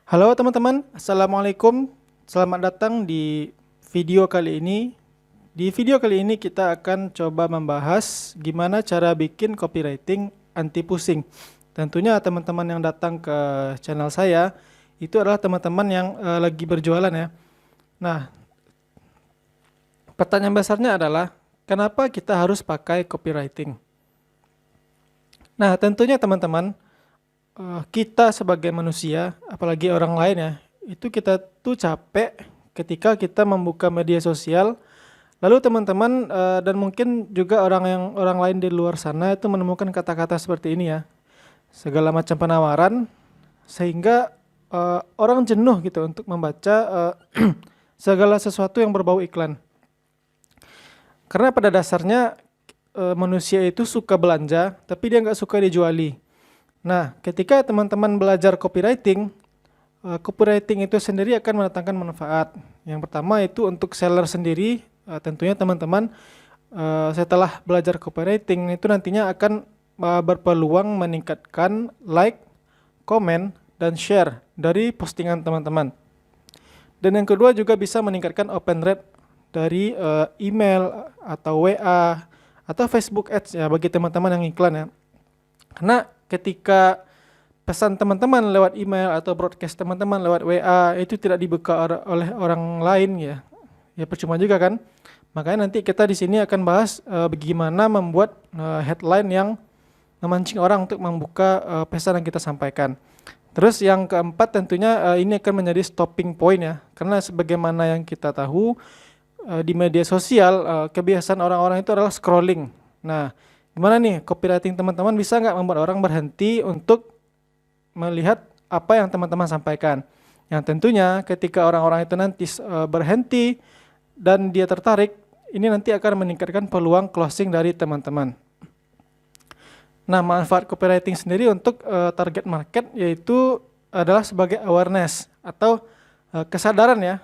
Halo teman-teman, Assalamualaikum. Selamat datang di video kali ini. Di video kali ini kita akan coba membahas gimana cara bikin copywriting anti pusing. Tentunya teman-teman yang datang ke channel saya itu adalah teman-teman yang lagi berjualan ya. Nah, pertanyaan besarnya adalah kenapa kita harus pakai copywriting? Nah, tentunya teman-teman, kita sebagai manusia, apalagi orang lain ya, itu kita tuh capek ketika kita membuka media sosial, lalu teman-teman dan mungkin juga orang lain di luar sana itu menemukan kata-kata seperti ini ya, segala macam penawaran, sehingga orang jenuh gitu untuk membaca segala sesuatu yang berbau iklan. Karena pada dasarnya manusia itu suka belanja, tapi dia nggak suka dijuali. Nah, ketika teman-teman belajar copywriting, copywriting itu sendiri akan mendatangkan manfaat. Yang pertama itu untuk seller sendiri, tentunya teman-teman setelah belajar copywriting itu nantinya akan berpeluang meningkatkan like, komen, dan share dari postingan teman-teman. Dan yang kedua juga bisa meningkatkan open rate dari email atau WA atau Facebook Ads ya bagi teman-teman yang iklan ya. Karena ketika pesan teman-teman lewat email atau broadcast teman-teman lewat WA itu tidak dibuka oleh orang lain ya, ya percuma juga kan. Makanya nanti kita di sini akan bahas bagaimana membuat headline yang memancing orang untuk membuka pesan yang kita sampaikan. Terus yang keempat tentunya ini akan menjadi stopping point ya, karena sebagaimana yang kita tahu di media sosial kebiasaan orang-orang itu adalah scrolling. Nah, gimana nih copywriting teman-teman bisa nggak membuat orang berhenti untuk melihat apa yang teman-teman sampaikan? Yang tentunya ketika orang-orang itu nanti berhenti dan dia tertarik, ini nanti akan meningkatkan peluang closing dari teman-teman. Nah, manfaat copywriting sendiri untuk target market yaitu adalah sebagai awareness atau kesadaran ya.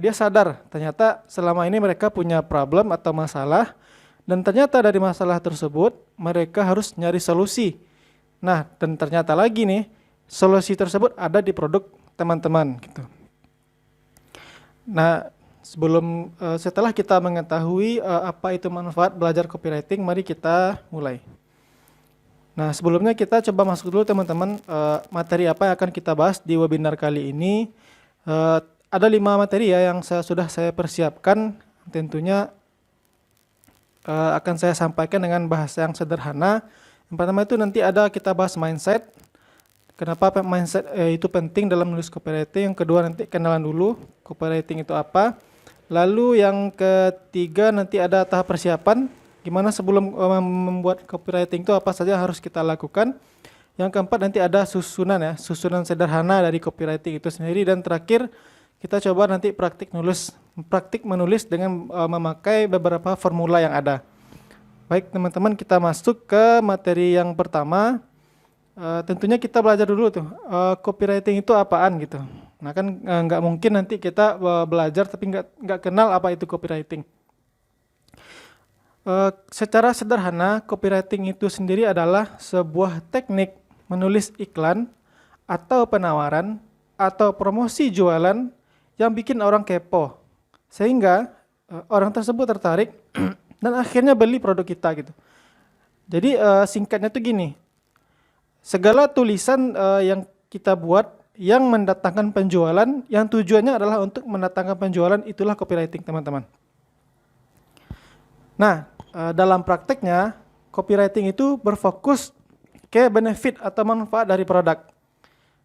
Dia sadar ternyata selama ini mereka punya problem atau masalah, dan ternyata dari masalah tersebut mereka harus nyari solusi. Nah, dan ternyata lagi nih, solusi tersebut ada di produk teman-teman gitu. Nah, setelah kita mengetahui apa itu manfaat belajar copywriting, mari kita mulai. Nah, sebelumnya kita coba masuk dulu teman-teman materi apa yang akan kita bahas di webinar kali ini. Ada 5 materi ya yang sudah saya persiapkan, tentunya akan saya sampaikan dengan bahasa yang sederhana. Yang pertama itu nanti ada kita bahas mindset. Kenapa mindset itu penting dalam menulis copywriting. Yang kedua nanti kenalan dulu copywriting itu apa. Lalu yang ketiga nanti ada tahap persiapan. Gimana sebelum membuat copywriting itu apa saja harus kita lakukan. Yang keempat nanti ada susunan ya, susunan sederhana dari copywriting itu sendiri. Dan terakhir kita coba nanti praktik menulis dengan memakai beberapa formula yang ada. Baik teman-teman, kita masuk ke materi yang pertama. Tentunya kita belajar dulu tuh copywriting itu apaan gitu. Nah kan nggak mungkin nanti kita belajar tapi nggak kenal apa itu copywriting. Secara sederhana, copywriting itu sendiri adalah sebuah teknik menulis iklan atau penawaran atau promosi jualan yang bikin orang kepo, sehingga orang tersebut tertarik dan akhirnya beli produk kita gitu. Jadi singkatnya tuh gini, segala tulisan yang kita buat yang mendatangkan penjualan, yang tujuannya adalah untuk mendatangkan penjualan, itulah copywriting teman-teman. Nah, dalam prakteknya copywriting itu berfokus ke benefit atau manfaat dari produk.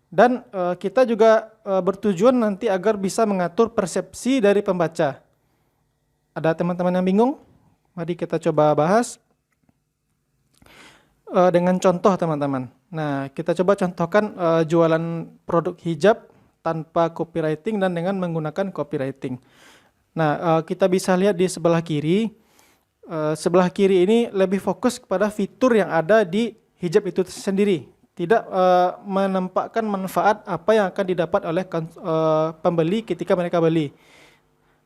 Dan kita juga bertujuan nanti agar bisa mengatur persepsi dari pembaca. Ada teman-teman yang bingung? Mari kita coba bahas dengan contoh teman-teman. Nah, kita coba contohkan jualan produk hijab tanpa copywriting dan dengan menggunakan copywriting. Nah, kita bisa lihat di sebelah kiri. Sebelah kiri ini lebih fokus kepada fitur yang ada di hijab itu sendiri. Tidak menampakkan manfaat apa yang akan didapat oleh pembeli ketika mereka beli.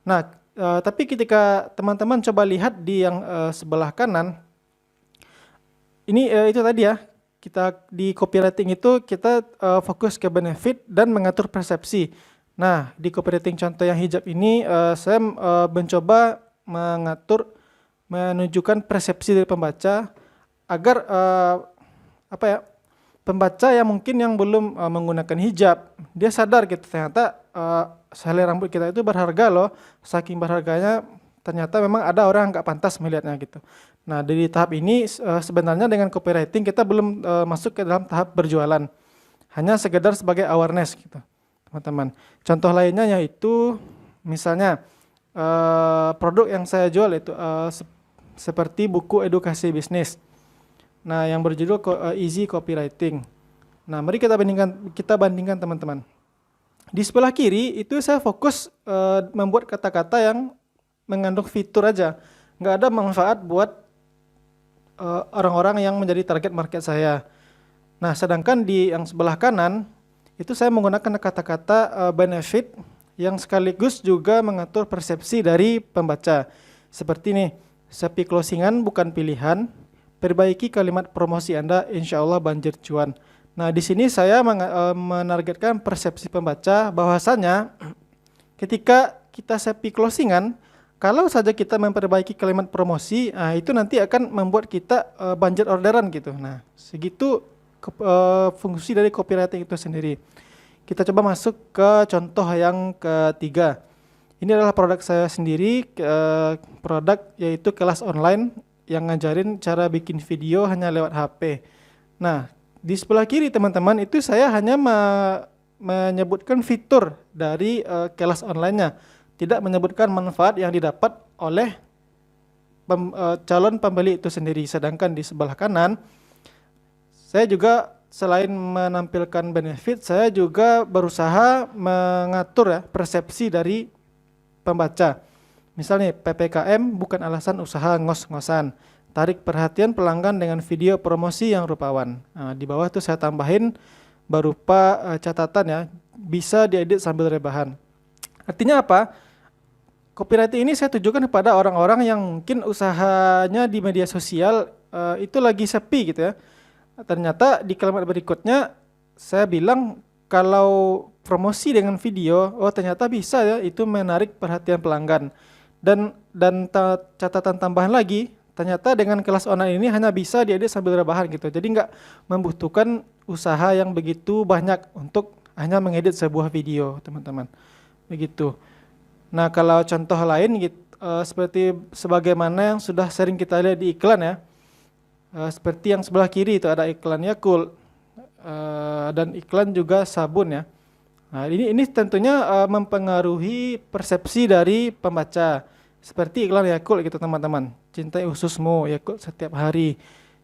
Nah, tapi ketika teman-teman coba lihat di yang sebelah kanan, ini itu tadi ya, kita di copywriting itu kita fokus ke benefit dan mengatur persepsi. Nah, di copywriting contoh yang hijab ini saya mencoba menunjukkan persepsi dari pembaca agar pembaca yang mungkin yang belum menggunakan hijab, dia sadar gitu ternyata helai rambut kita itu berharga loh. Saking berharganya ternyata memang ada orang yang nggak pantas melihatnya gitu. Nah, dari tahap ini sebenarnya dengan copywriting kita belum masuk ke dalam tahap berjualan. Hanya sekedar sebagai awareness gitu, teman-teman. Contoh lainnya yaitu misalnya produk yang saya jual itu seperti buku edukasi bisnis. Nah, yang berjudul Easy Copywriting. Nah, mari kita bandingkan teman-teman. Di sebelah kiri itu saya fokus membuat kata-kata yang mengandung fitur aja. Nggak ada manfaat buat orang-orang yang menjadi target market saya. Nah, sedangkan di yang sebelah kanan itu saya menggunakan kata-kata benefit yang sekaligus juga mengatur persepsi dari pembaca. Seperti nih, sepi closingan bukan pilihan, perbaiki kalimat promosi Anda, insya Allah banjir cuan. Nah, di sini saya menargetkan persepsi pembaca bahwasanya ketika kita sepi closingan, kalau saja kita memperbaiki kalimat promosi, itu nanti akan membuat kita banjir orderan gitu. Nah, segitu fungsi dari copywriting itu sendiri. Kita coba masuk ke contoh yang ketiga. Ini adalah produk saya sendiri, produk yaitu kelas online yang ngajarin cara bikin video hanya lewat HP. Nah, di sebelah kiri teman-teman itu saya hanya menyebutkan fitur dari kelas online-nya. Tidak menyebutkan manfaat yang didapat oleh calon pembeli itu sendiri. Sedangkan di sebelah kanan, saya juga selain menampilkan benefit, saya juga berusaha mengatur persepsi dari pembaca. Misalnya PPKM bukan alasan usaha ngos-ngosan. Tarik perhatian pelanggan dengan video promosi yang rupawan. Nah, di bawah itu saya tambahin berupa catatan ya, bisa diedit sambil rebahan. Artinya apa? Copywriting ini saya tujukan kepada orang-orang yang mungkin usahanya di media sosial itu lagi sepi gitu ya. Ternyata di kalimat berikutnya saya bilang kalau promosi dengan video, ternyata bisa ya, itu menarik perhatian pelanggan. Dan catatan tambahan lagi, ternyata dengan kelas online ini hanya bisa diedit sambil rebahan gitu. Jadi nggak membutuhkan usaha yang begitu banyak untuk hanya mengedit sebuah video, teman-teman. Begitu. Nah, kalau contoh lain gitu, seperti sebagaimana yang sudah sering kita lihat di iklan ya. Seperti yang sebelah kiri itu ada iklan Yakult dan iklan juga sabun ya. Nah, ini tentunya mempengaruhi persepsi dari pembaca. Seperti iklan Yakult gitu teman-teman. Cintai ususmu, Yakult setiap hari.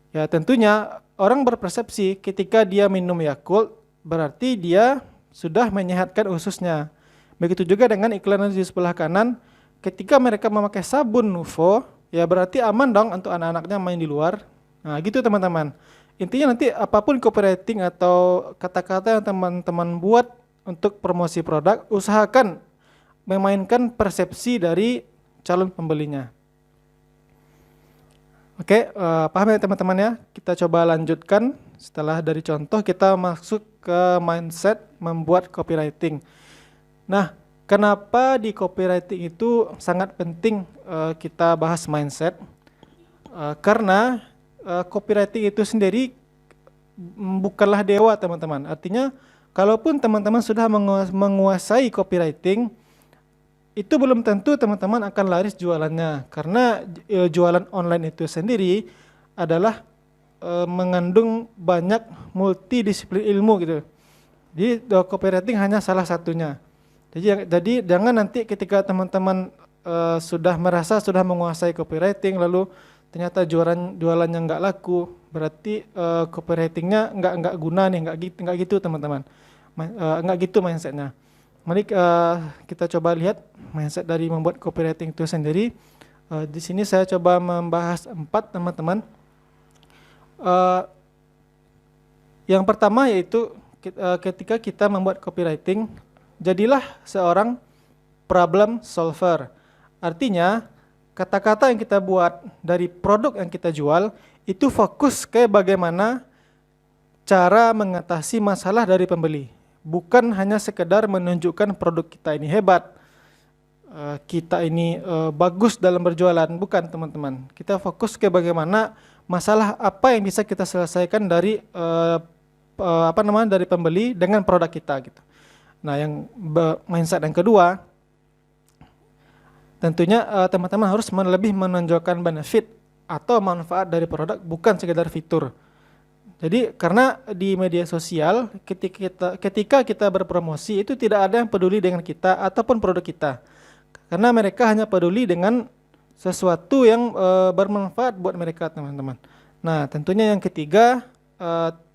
Ya, tentunya orang berpersepsi ketika dia minum Yakult berarti dia sudah menyehatkan ususnya. Begitu juga dengan iklan di sebelah kanan, ketika mereka memakai sabun Nuvo, ya berarti aman dong untuk anak-anaknya main di luar. Nah, gitu teman-teman. Intinya nanti apapun copywriting atau kata-kata yang teman-teman buat untuk promosi produk, usahakan memainkan persepsi dari calon pembelinya. Oke, paham ya teman-teman ya? Kita coba lanjutkan. Setelah dari contoh, kita masuk ke mindset membuat copywriting. Nah, kenapa di copywriting itu sangat penting kita bahas mindset? Karena copywriting itu sendiri bukanlah dewa teman-teman. Artinya, kalaupun teman-teman sudah menguasai copywriting, itu belum tentu teman-teman akan laris jualannya. Karena jualan online itu sendiri adalah mengandung banyak multidisiplin ilmu gitu. Jadi copywriting hanya salah satunya. Jadi jangan nanti ketika teman-teman sudah merasa sudah menguasai copywriting lalu ternyata jualannya nggak laku, berarti copywritingnya nggak guna nih, nggak gitu teman-teman, nggak gitu mindsetnya. Mari kita coba lihat mindset dari membuat copywriting itu sendiri. Di sini saya coba membahas 4 teman-teman. Yang pertama yaitu ketika kita membuat copywriting, jadilah seorang problem solver. Artinya, kata-kata yang kita buat dari produk yang kita jual itu fokus ke bagaimana cara mengatasi masalah dari pembeli. Bukan hanya sekedar menunjukkan produk kita ini hebat, kita ini bagus dalam berjualan, bukan teman-teman. Kita fokus ke bagaimana masalah apa yang bisa kita selesaikan dari dari pembeli dengan produk kita gitu. Nah, mindset yang kedua, tentunya teman-teman harus lebih menonjolkan benefit atau manfaat dari produk, bukan sekedar fitur. Jadi karena di media sosial ketika kita berpromosi itu tidak ada yang peduli dengan kita ataupun produk kita. Karena mereka hanya peduli dengan sesuatu yang bermanfaat buat mereka, teman-teman. Nah, tentunya yang ketiga,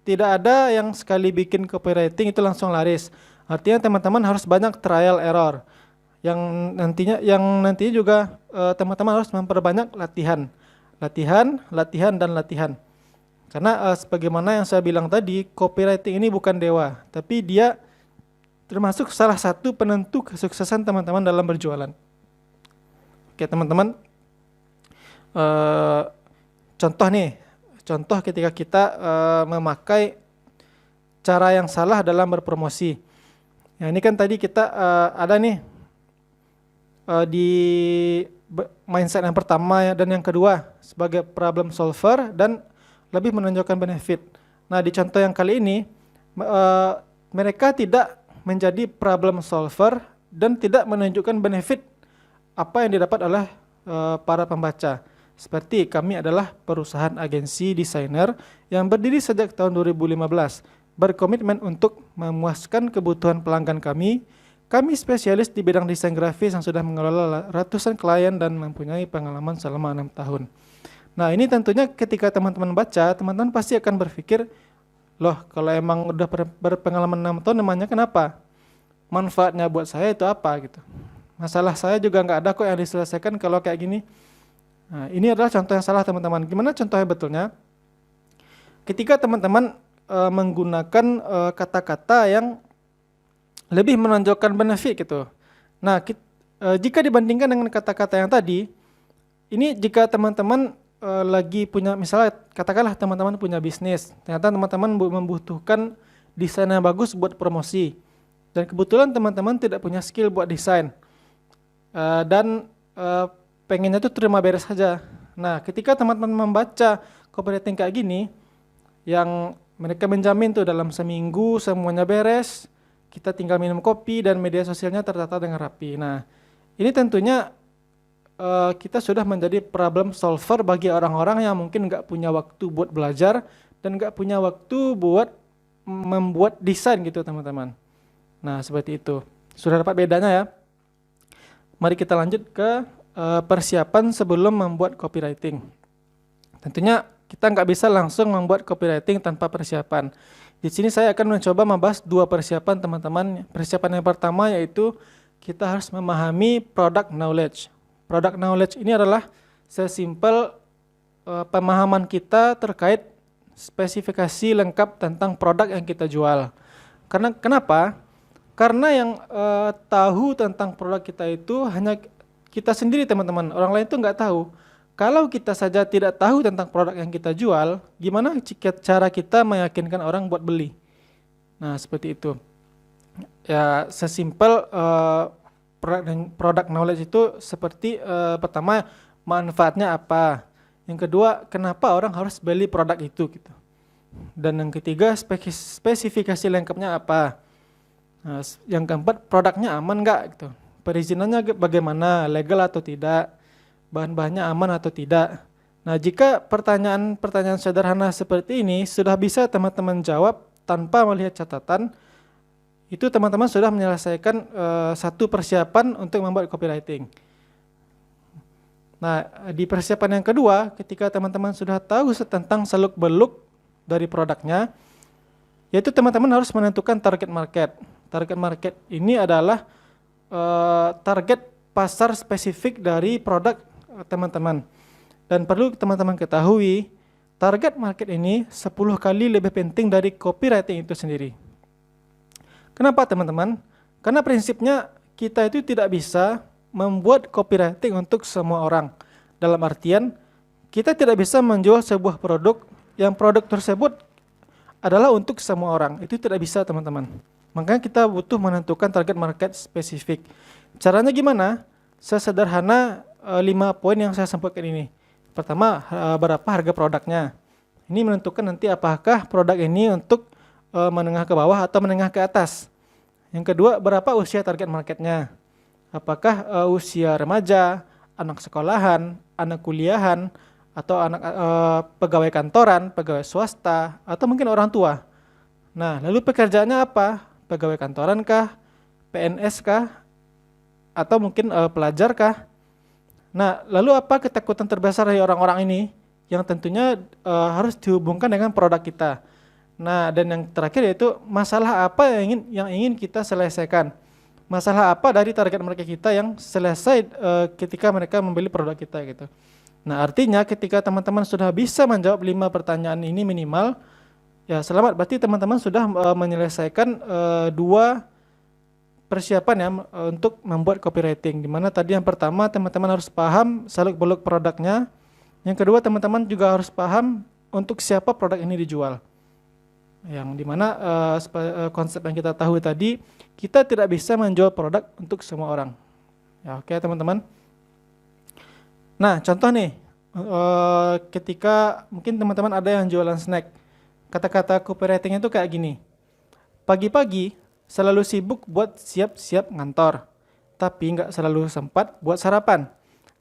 tidak ada yang sekali bikin copywriting itu langsung laris. Artinya teman-teman harus banyak trial error. Yang nantinya juga teman-teman harus memperbanyak latihan, dan latihan. Karena sebagaimana yang saya bilang tadi, copywriting ini bukan dewa, tapi dia termasuk salah satu penentu kesuksesan teman-teman dalam berjualan. Oke teman-teman, contoh ketika kita memakai cara yang salah dalam berpromosi. Ya, ini kan tadi kita ada nih di mindset yang pertama dan yang kedua sebagai problem solver dan lebih menonjolkan benefit. Nah, di contoh yang kali ini mereka tidak menjadi problem solver dan tidak menunjukkan benefit apa yang didapat oleh para pembaca. Seperti kami adalah perusahaan agensi desainer yang berdiri sejak tahun 2015, berkomitmen untuk memuaskan kebutuhan pelanggan kami. Kami spesialis di bidang desain grafis yang sudah mengelola ratusan klien dan mempunyai pengalaman selama 6 tahun. Nah, ini tentunya ketika teman-teman baca, teman-teman pasti akan berpikir, loh kalau emang udah berpengalaman 6 tahun namanya kenapa? Manfaatnya buat saya itu apa gitu. Masalah saya juga nggak ada kok yang diselesaikan kalau kayak gini. Nah, ini adalah contoh yang salah teman-teman. Gimana contohnya betulnya? Ketika teman-teman menggunakan kata-kata yang lebih menonjolkan benefit gitu. Nah, jika dibandingkan dengan kata-kata yang tadi, ini jika teman-teman lagi punya, misalnya katakanlah teman-teman punya bisnis, ternyata teman-teman membutuhkan desain yang bagus buat promosi, dan kebetulan teman-teman tidak punya skill buat desain, dan pengennya tuh terima beres saja. Nah, ketika teman-teman membaca copywriting kayak gini, yang mereka menjamin tuh dalam seminggu semuanya beres, kita tinggal minum kopi dan media sosialnya tertata dengan rapi. Nah, ini tentunya kita sudah menjadi problem solver bagi orang-orang yang mungkin nggak punya waktu buat belajar dan nggak punya waktu buat membuat desain gitu teman-teman. Nah, seperti itu. Sudah dapat bedanya ya? Mari kita lanjut ke persiapan sebelum membuat copywriting. Tentunya kita nggak bisa langsung membuat copywriting tanpa persiapan. Di sini saya akan mencoba membahas 2 persiapan teman-teman. Persiapan yang pertama yaitu kita harus memahami product knowledge. Product knowledge ini adalah sesimpel pemahaman kita terkait spesifikasi lengkap tentang produk yang kita jual. Kenapa? Karena yang tahu tentang produk kita itu hanya kita sendiri teman-teman. Orang lain itu nggak tahu. Kalau kita saja tidak tahu tentang produk yang kita jual, gimana cara kita meyakinkan orang buat beli? Nah, seperti itu. Ya, sesimpel product knowledge itu seperti pertama manfaatnya apa, yang kedua kenapa orang harus beli produk itu gitu, dan yang ketiga spesifikasi lengkapnya apa, nah, yang keempat produknya aman nggak gitu, perizinannya bagaimana, legal atau tidak, bahan-bahannya aman atau tidak. Nah, jika pertanyaan sederhana seperti ini sudah bisa teman-teman jawab tanpa melihat catatan, itu teman-teman sudah menyelesaikan satu persiapan untuk membuat copywriting. Nah, di persiapan yang kedua, ketika teman-teman sudah tahu tentang seluk-beluk dari produknya, yaitu teman-teman harus menentukan target market. Target market ini adalah target pasar spesifik dari produk teman-teman. Dan perlu teman-teman ketahui, target market ini 10 kali lebih penting dari copywriting itu sendiri. Kenapa teman-teman? Karena prinsipnya kita itu tidak bisa membuat copywriting untuk semua orang. Dalam artian, kita tidak bisa menjual sebuah produk yang produk tersebut adalah untuk semua orang. Itu tidak bisa, teman-teman. Makanya kita butuh menentukan target market spesifik. Caranya gimana? Sesederhana 5 poin yang saya sampaikan ini. Pertama, berapa harga produknya. Ini menentukan nanti apakah produk ini untuk menengah ke bawah atau menengah ke atas. Yang kedua, berapa usia target marketnya. Apakah usia remaja, anak sekolahan, anak kuliahan, atau anak pegawai kantoran, pegawai swasta, atau mungkin orang tua. Nah, lalu pekerjaannya apa? Pegawai kantoran kah? PNS kah? Atau mungkin pelajar kah? Nah, lalu apa ketakutan terbesar dari orang-orang ini? Yang tentunya harus dihubungkan dengan produk kita. Nah, dan yang terakhir yaitu masalah apa yang ingin kita selesaikan. Masalah apa dari target market kita yang selesai ketika mereka membeli produk kita gitu. Nah, artinya ketika teman-teman sudah bisa menjawab 5 pertanyaan ini minimal, ya selamat, berarti teman-teman sudah menyelesaikan 2 persiapan ya untuk membuat copywriting. Dimana tadi yang pertama teman-teman harus paham seluk-beluk produknya. Yang kedua teman-teman juga harus paham untuk siapa produk ini dijual. Yang dimana konsep yang kita tahu tadi, kita tidak bisa menjual produk untuk semua orang. Ya, oke teman-teman. Nah, contoh nih, ketika mungkin teman-teman ada yang jualan snack, kata-kata copywriting itu kayak gini. Pagi-pagi selalu sibuk buat siap-siap ngantor, tapi nggak selalu sempat buat sarapan.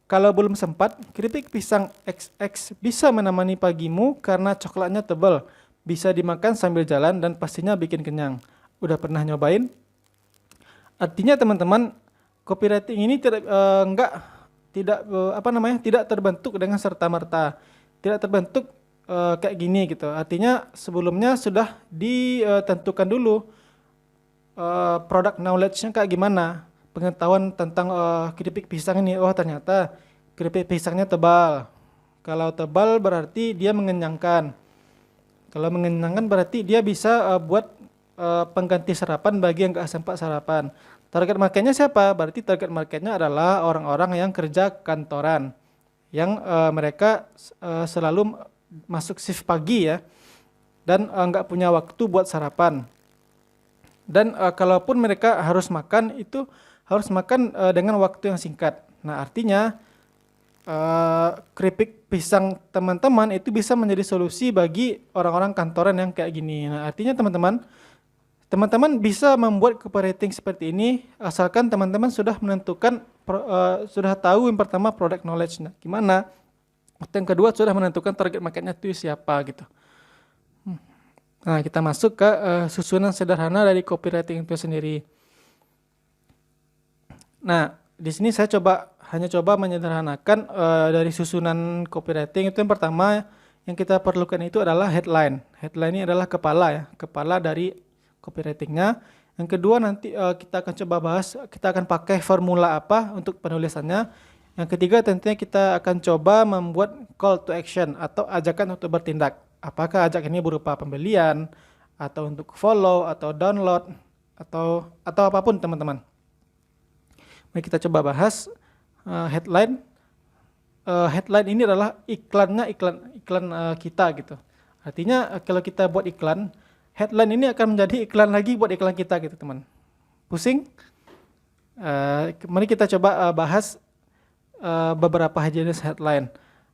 Kalau belum sempat, keripik pisang XX bisa menemani pagimu karena coklatnya tebal, bisa dimakan sambil jalan dan pastinya bikin kenyang. Udah pernah nyobain? Artinya teman-teman, copywriting ini tidak terbentuk dengan serta-merta, tidak terbentuk kayak gini gitu. Artinya sebelumnya sudah ditentukan dulu produk knowledge-nya kayak gimana, pengetahuan tentang keripik pisang ini. Oh ternyata keripik pisangnya tebal. Kalau tebal berarti dia mengenyangkan. Kalau mengenyangkan berarti dia bisa buat pengganti sarapan bagi yang nggak sempat sarapan. Target marketnya siapa? Berarti target marketnya adalah orang-orang yang kerja kantoran, yang mereka selalu masuk shift pagi ya, dan nggak punya waktu buat sarapan. Dan kalaupun mereka harus makan, itu harus makan dengan waktu yang singkat. Nah artinya keripik pisang teman-teman itu bisa menjadi solusi bagi orang-orang kantoran yang kayak gini. Nah artinya teman-teman bisa membuat copywriting seperti ini asalkan teman-teman sudah menentukan, sudah tahu yang pertama product knowledge. Nah, gimana? Yang kedua sudah menentukan target marketnya itu siapa gitu. Nah, kita masuk ke susunan sederhana dari copywriting itu sendiri. Nah, di sini saya hanya coba menyederhanakan dari susunan copywriting itu. Yang pertama yang kita perlukan itu adalah headline. Headline ini adalah kepala dari copywritingnya. Yang kedua nanti kita akan coba bahas, kita akan pakai formula apa untuk penulisannya. Yang ketiga tentunya kita akan coba membuat call to action atau ajakan untuk bertindak. Apakah ajakan ini berupa pembelian, atau untuk follow, atau download, atau apapun teman-teman. Mari kita coba bahas headline. Headline ini adalah iklan kita gitu. Artinya kalau kita buat iklan, headline ini akan menjadi iklan lagi buat iklan kita gitu teman. Pusing? Mari kita coba bahas beberapa jenis headline.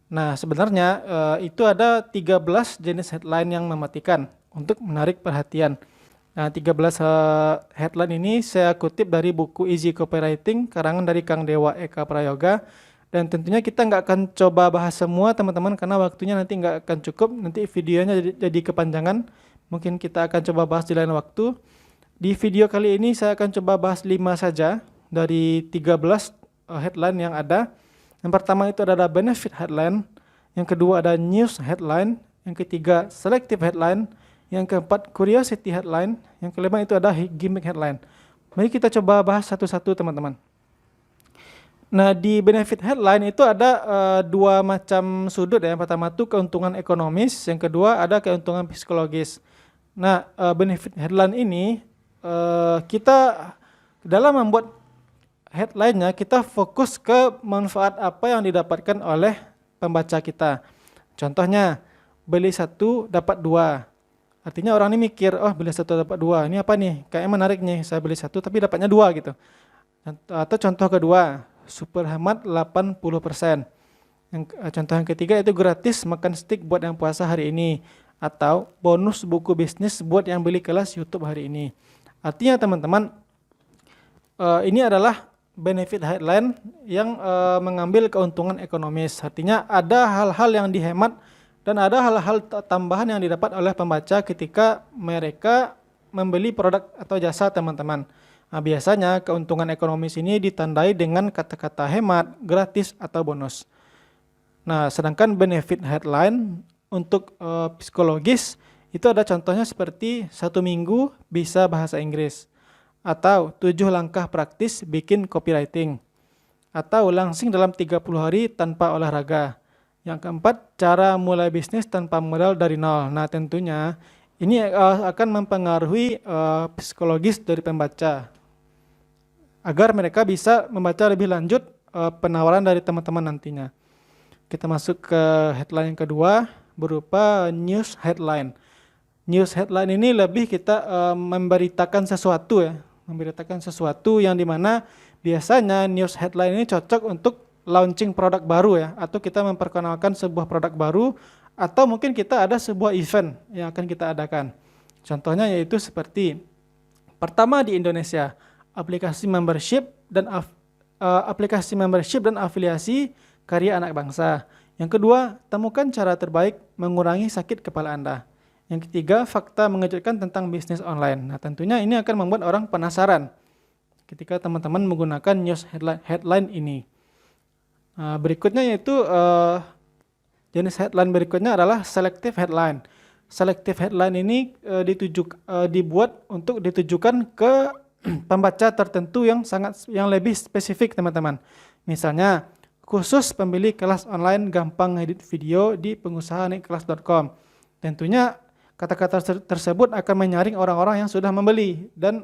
Nah sebenarnya itu ada 13 jenis headline yang mematikan untuk menarik perhatian. Nah 13 headline ini saya kutip dari buku Easy Copywriting karangan dari Kang Dewa Eka Prayoga. Dan tentunya kita nggak akan coba bahas semua teman-teman karena waktunya nanti nggak akan cukup, nanti videonya jadi kepanjangan. Mungkin kita akan coba bahas di lain waktu. Di video kali ini saya akan coba bahas 5 saja dari 13 headline yang ada. Yang pertama itu ada benefit headline, yang kedua ada news headline, yang ketiga selective headline, yang keempat curiosity headline, yang kelima itu ada gimmick headline. Mari kita coba bahas satu-satu teman-teman. Nah di benefit headline itu ada 2 macam sudut ya. Yang pertama itu keuntungan ekonomis, yang kedua ada keuntungan psikologis. Nah benefit headline ini kita dalam membuat headline-nya kita fokus ke manfaat apa yang didapatkan oleh pembaca kita. Contohnya beli 1 dapat 2, Artinya orang ini mikir, oh beli satu dapat dua, ini apa nih? Kayaknya menarik nih, saya beli satu tapi dapatnya dua gitu. Atau contoh kedua, super hemat 80%. Contoh yang ketiga itu gratis makan steak buat yang puasa hari ini. Atau bonus buku bisnis buat yang beli kelas YouTube hari ini. Artinya teman-teman, ini adalah benefit headline yang mengambil keuntungan ekonomis. Artinya ada hal-hal yang dihemat dan ada hal-hal tambahan yang didapat oleh pembaca ketika mereka membeli produk atau jasa teman-teman. Nah, biasanya keuntungan ekonomis ini ditandai dengan kata-kata hemat, gratis, atau bonus. Nah, sedangkan benefit headline untuk psikologis itu ada contohnya seperti 1 minggu bisa bahasa Inggris, atau 7 langkah praktis bikin copywriting, atau langsing dalam 30 hari tanpa olahraga. Yang keempat, cara mulai bisnis tanpa modal dari nol. Nah, tentunya ini akan mempengaruhi psikologis dari pembaca agar mereka bisa membaca lebih lanjut penawaran dari teman-teman nantinya. Kita masuk ke headline yang kedua berupa news headline. News headline ini lebih kita memberitakan sesuatu ya, memberitakan sesuatu yang dimana biasanya news headline ini cocok untuk launching produk baru ya, atau kita memperkenalkan sebuah produk baru, atau mungkin kita ada sebuah event yang akan kita adakan. Contohnya yaitu seperti pertama di Indonesia, aplikasi membership dan afiliasi karya anak bangsa. Yang kedua, temukan cara terbaik mengurangi sakit kepala Anda. Yang ketiga, fakta mengejutkan tentang bisnis online. Nah, tentunya ini akan membuat orang penasaran ketika teman-teman menggunakan news headline ini. Berikutnya yaitu jenis headline berikutnya adalah selective headline. Selective headline ini dibuat untuk ditujukan ke pembaca tertentu yang lebih spesifik teman-teman. Misalnya, khusus pembeli kelas online gampang edit video di pengusahanikkelas.com. Tentunya kata-kata tersebut akan menyaring orang-orang yang sudah membeli dan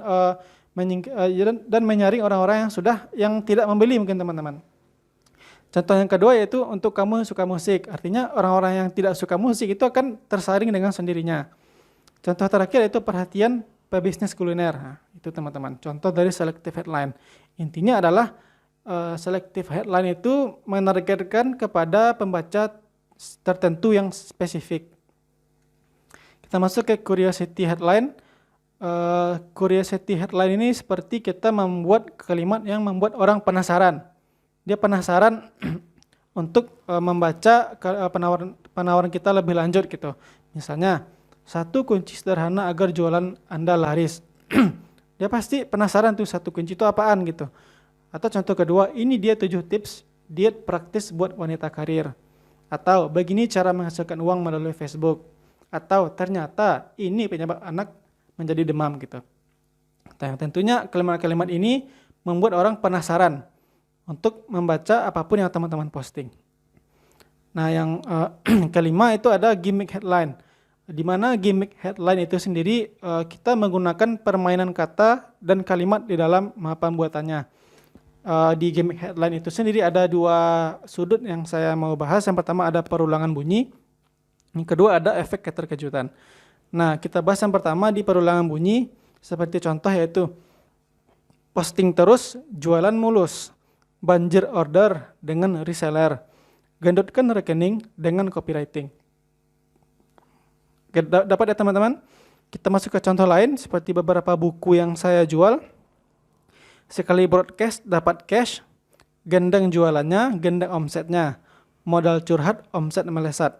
menyaring orang-orang yang tidak membeli mungkin teman-teman. Contoh yang kedua yaitu untuk kamu yang suka musik. Artinya orang-orang yang tidak suka musik itu akan tersaring dengan sendirinya. Contoh terakhir yaitu perhatian pebisnis kuliner. Nah, itu teman-teman. Contoh dari selective headline. Intinya adalah selective headline itu menargetkan kepada pembaca tertentu yang spesifik. Kita masuk ke curiosity headline. Curiosity headline ini seperti kita membuat kalimat yang membuat orang penasaran. Dia penasaran untuk membaca penawaran kita lebih lanjut gitu. Misalnya, 1 kunci sederhana agar jualan Anda laris. Dia pasti penasaran tuh 1 kunci itu apaan gitu. Atau contoh kedua, ini dia 7 tips diet praktis buat wanita karir. Atau begini cara menghasilkan uang melalui Facebook. Atau ternyata ini penyebab anak menjadi demam gitu. Nah, tentunya kalimat-kalimat ini membuat orang penasaran untuk membaca apapun yang teman-teman posting. Nah, yang kelima itu ada gimmick headline. Di mana gimmick headline itu sendiri kita menggunakan permainan kata dan kalimat di dalam pembuatannya. Di gimmick headline itu sendiri ada 2 sudut yang saya mau bahas. Yang pertama ada perulangan bunyi. Yang kedua ada efek keterkejutan. Nah, kita bahas yang pertama di perulangan bunyi. Seperti contoh yaitu posting terus, jualan mulus, banjir order dengan reseller, gendutkan rekening dengan copywriting. Dapat ya teman-teman? Kita masuk ke contoh lain seperti beberapa buku yang saya jual. Sekali broadcast dapat cash, gendeng jualannya, gendeng omsetnya, modal curhat, omset melesat.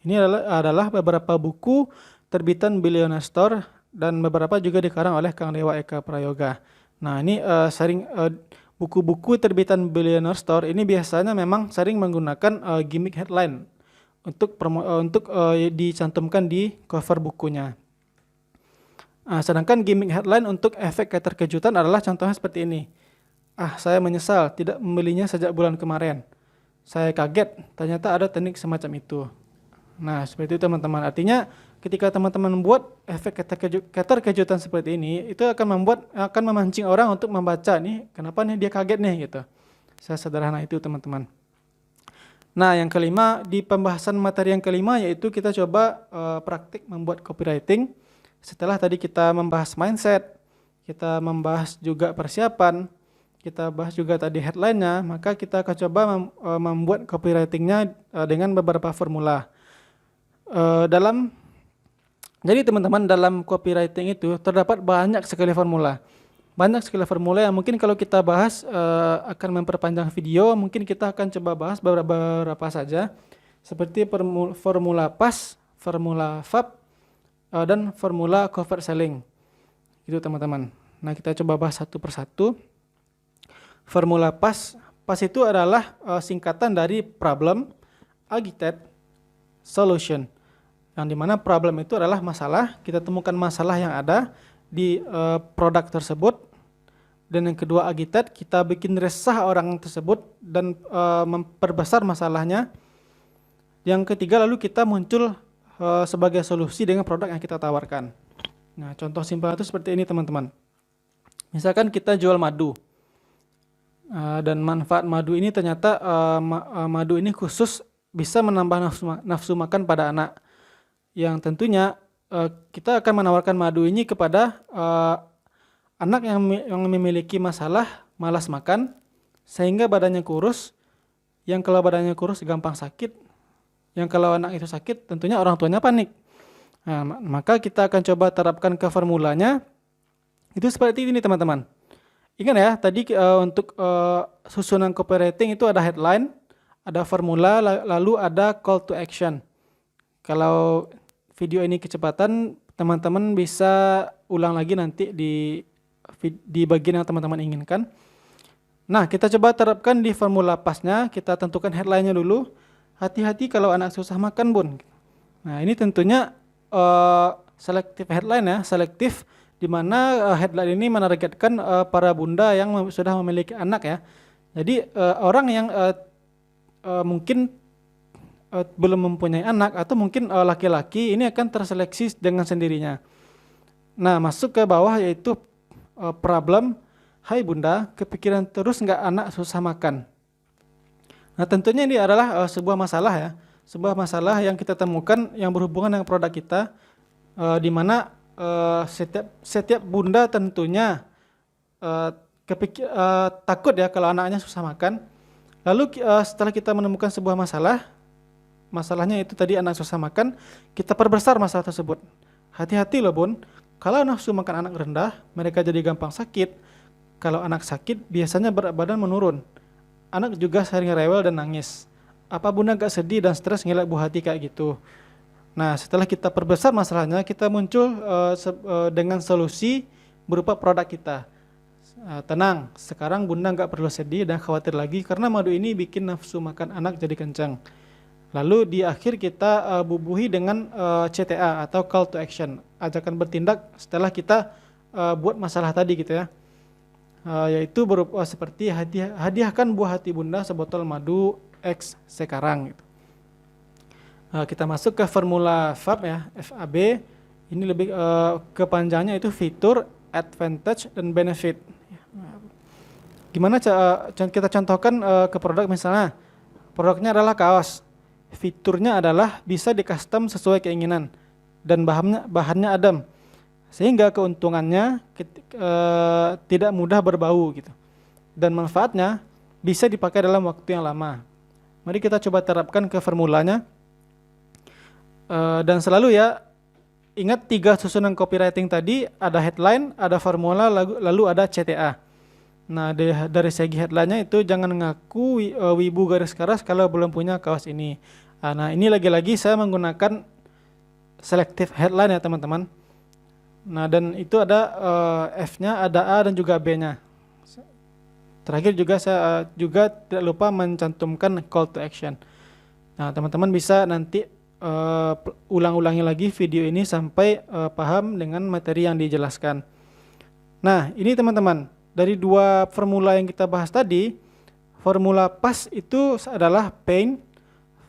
Ini adalah beberapa buku terbitan Billionaire Store dan beberapa juga dikarang oleh Kang Dewa Eka Prayoga. Nah, ini buku-buku terbitan Billionaire Store ini biasanya memang sering menggunakan gimmick headline untuk dicantumkan di cover bukunya. Sedangkan gimmick headline untuk efek keterkejutan adalah contohnya seperti ini. Saya menyesal tidak membelinya sejak bulan kemarin. Saya kaget, ternyata ada teknik semacam itu. Nah, seperti itu teman-teman. Artinya ketika teman-teman membuat efek keterkejutan seperti ini, itu akan memancing orang untuk membaca nih, kenapa nih dia kaget nih gitu. Saya sederhana itu teman-teman. Nah, yang kelima, di pembahasan materi yang kelima yaitu kita coba praktik membuat copywriting. Setelah tadi kita membahas mindset, kita membahas juga persiapan, kita bahas juga tadi headline-nya, maka kita akan coba membuat copywriting-nya dengan beberapa formula. Dalam Jadi teman-teman, dalam copywriting itu terdapat banyak sekali formula. Banyak sekali formula yang mungkin kalau kita bahas akan memperpanjang video. Mungkin kita akan coba bahas beberapa saja. Seperti formula PAS, formula FAB, dan formula cover selling. Itu teman-teman. Nah, kita coba bahas satu persatu. Formula PAS. PAS itu adalah singkatan dari problem, agitate, solution. Yang dimana problem itu adalah masalah, kita temukan masalah yang ada di produk tersebut. Dan yang kedua agitate, kita bikin resah orang tersebut dan memperbesar masalahnya. Yang ketiga lalu kita muncul sebagai solusi dengan produk yang kita tawarkan. Nah, contoh simpel itu seperti ini teman-teman. Misalkan kita jual madu. Dan manfaat madu ini ternyata madu ini khusus bisa menambah nafsu makan pada anak. Yang tentunya kita akan menawarkan madu ini kepada anak yang memiliki masalah malas makan sehingga badannya kurus. Yang kalau badannya kurus gampang sakit. Yang kalau anak itu sakit tentunya orang tuanya panik. Nah, maka kita akan coba terapkan ke formulanya. Itu seperti ini teman-teman. Ingat ya, tadi untuk susunan copywriting itu ada headline, ada formula, lalu ada call to action. Kalau video ini kecepatan, teman-teman bisa ulang lagi nanti di bagian yang teman-teman inginkan. Nah, kita coba terapkan di formula PAS-nya. Kita tentukan headline-nya dulu. Hati-hati kalau anak susah makan, Bun. Nah, ini tentunya selektif headline ya, selektif di mana headline ini menargetkan para bunda yang sudah memiliki anak ya. Jadi orang yang mungkin belum mempunyai anak atau mungkin laki-laki ini akan terseleksi dengan sendirinya. Nah, masuk ke bawah yaitu problem, hai bunda, kepikiran terus nggak anak susah makan. Nah, tentunya ini adalah sebuah masalah ya, sebuah masalah yang kita temukan yang berhubungan dengan produk kita, di mana setiap bunda tentunya takut ya kalau anaknya susah makan. Lalu setelah kita menemukan sebuah masalahnya itu tadi anak susah makan, kita perbesar masalah tersebut. Hati-hati loh bun, kalau nafsu makan anak rendah, mereka jadi gampang sakit. Kalau anak sakit, biasanya berat badan menurun. Anak juga sering rewel dan nangis. Apa bunda gak sedih dan stres ngeliat buah hati kayak gitu? Nah, setelah kita perbesar masalahnya, kita muncul dengan solusi berupa produk kita. Tenang, sekarang bunda gak perlu sedih dan khawatir lagi karena madu ini bikin nafsu makan anak jadi kencang. Lalu di akhir kita bubuhi dengan CTA atau call to action, ajakan bertindak setelah kita buat masalah tadi gitu ya. Yaitu berupa seperti hadiahkan buah hati bunda sebotol madu X sekarang gitu. Kita masuk ke formula FAB ya, FAB. Ini lebih kepanjangannya itu fitur, advantage, dan benefit. Gimana kita contohkan ke produk misalnya, produknya adalah kaos. Fiturnya adalah bisa di custom sesuai keinginan dan bahannya adem sehingga keuntungannya tidak mudah berbau gitu. Dan manfaatnya bisa dipakai dalam waktu yang lama. Mari kita coba terapkan ke formulanya. Dan selalu ya ingat 3 susunan copywriting tadi, ada headline, ada formula, lalu ada CTA. Nah, dari segi headline-nya itu jangan ngaku wibu garis keras kalau belum punya kaos ini. Nah, ini lagi-lagi saya menggunakan selective headline ya teman-teman. Nah, dan itu ada F-nya, ada A dan juga B-nya. Terakhir juga saya juga tidak lupa mencantumkan call to action. Nah, teman-teman bisa nanti ulang-ulangi lagi video ini sampai paham dengan materi yang dijelaskan. Nah, ini teman-teman, dari 2 formula yang kita bahas tadi, formula PAS itu adalah pain,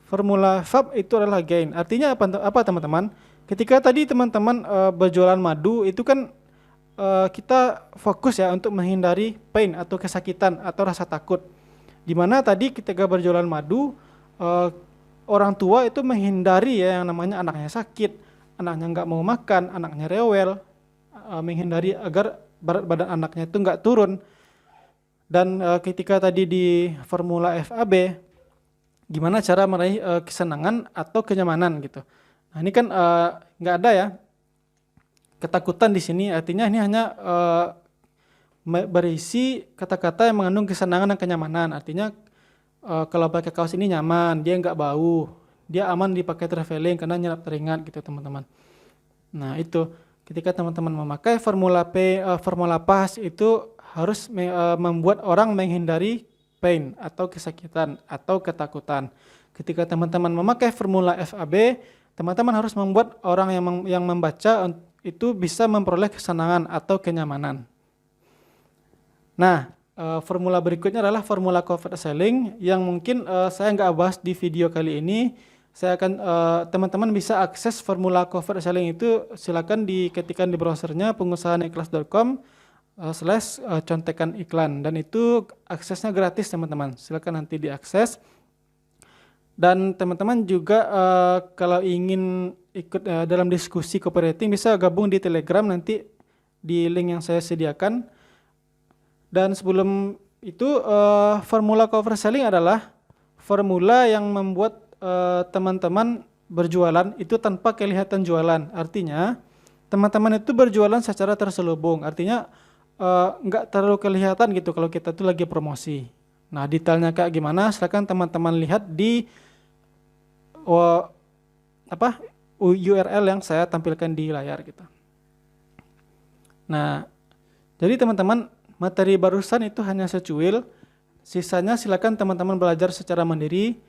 formula FAB itu adalah gain. Artinya apa teman-teman? Ketika tadi teman-teman berjualan madu itu kan kita fokus ya untuk menghindari pain atau kesakitan atau rasa takut. Dimana tadi ketika berjualan madu eh, orang tua itu menghindari ya yang namanya anaknya sakit, anaknya nggak mau makan, anaknya rewel, menghindari agar berat badan anaknya itu nggak turun. Dan ketika tadi di formula FAB, gimana cara meraih kesenangan atau kenyamanan gitu. Nah ini kan nggak ada ya ketakutan di sini, artinya ini hanya berisi kata-kata yang mengandung kesenangan dan kenyamanan. Artinya kalau pakai kaos ini nyaman, dia nggak bau, dia aman dipakai traveling karena nyerap keringat gitu teman-teman. Nah itu ketika teman-teman memakai formula formula PAS itu harus membuat orang menghindari pain atau kesakitan atau ketakutan. Ketika teman-teman memakai formula FAB, teman-teman harus membuat orang yang membaca itu bisa memperoleh kesenangan atau kenyamanan. Nah, formula berikutnya adalah formula covert selling yang mungkin saya nggak bahas di video kali ini. Saya akan teman-teman bisa akses formula covert selling itu, silakan diketikkan di browsernya pengusahanikkelas.com /contekan iklan, dan itu aksesnya gratis teman-teman. Silakan nanti diakses. Dan teman-teman juga kalau ingin ikut dalam diskusi copywriting bisa gabung di Telegram nanti di link yang saya sediakan. Dan sebelum itu formula cover selling adalah formula yang membuat teman-teman berjualan itu tanpa kelihatan jualan. Artinya teman-teman itu berjualan secara terselubung. Artinya nggak terlalu kelihatan gitu kalau kita tuh lagi promosi. Nah detailnya kayak gimana silakan teman-teman lihat di URL yang saya tampilkan di layar gitu. Nah jadi teman-teman, materi barusan itu hanya secuil, sisanya silakan teman-teman belajar secara mandiri.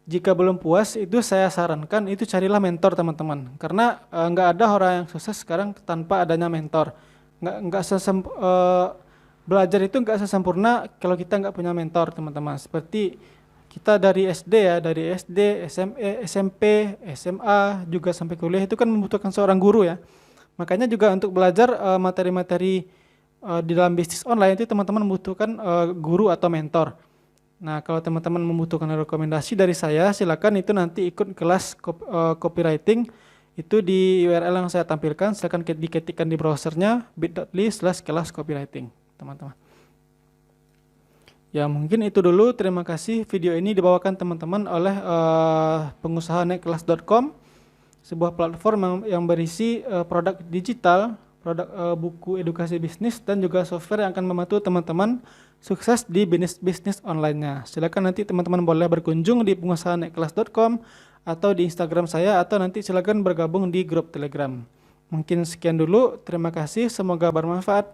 Jika belum puas, itu saya sarankan itu carilah mentor teman-teman. Karena nggak ada orang yang sukses sekarang tanpa adanya mentor. Belajar itu nggak sesempurna kalau kita nggak punya mentor teman-teman. Seperti kita dari SD ya, dari SD, SMP, SMA, juga sampai kuliah itu kan membutuhkan seorang guru ya. Makanya juga untuk belajar materi-materi di dalam bisnis online itu teman-teman membutuhkan guru atau mentor. Nah, kalau teman-teman membutuhkan rekomendasi dari saya, silakan itu nanti ikut kelas copywriting itu di URL yang saya tampilkan. Silakan diketikkan di browsernya bit.ly/kelas copywriting, teman-teman. Ya, mungkin itu dulu. Terima kasih. Video ini dibawakan teman-teman oleh pengusahanikkelas.com, sebuah platform yang berisi produk digital, produk buku edukasi bisnis, dan juga software yang akan membantu teman-teman sukses di bisnis online-nya. Silakan nanti teman-teman boleh berkunjung di pengusahanikkelas.com atau di Instagram saya, atau nanti silakan bergabung di grup Telegram. Mungkin sekian dulu. Terima kasih. Semoga bermanfaat.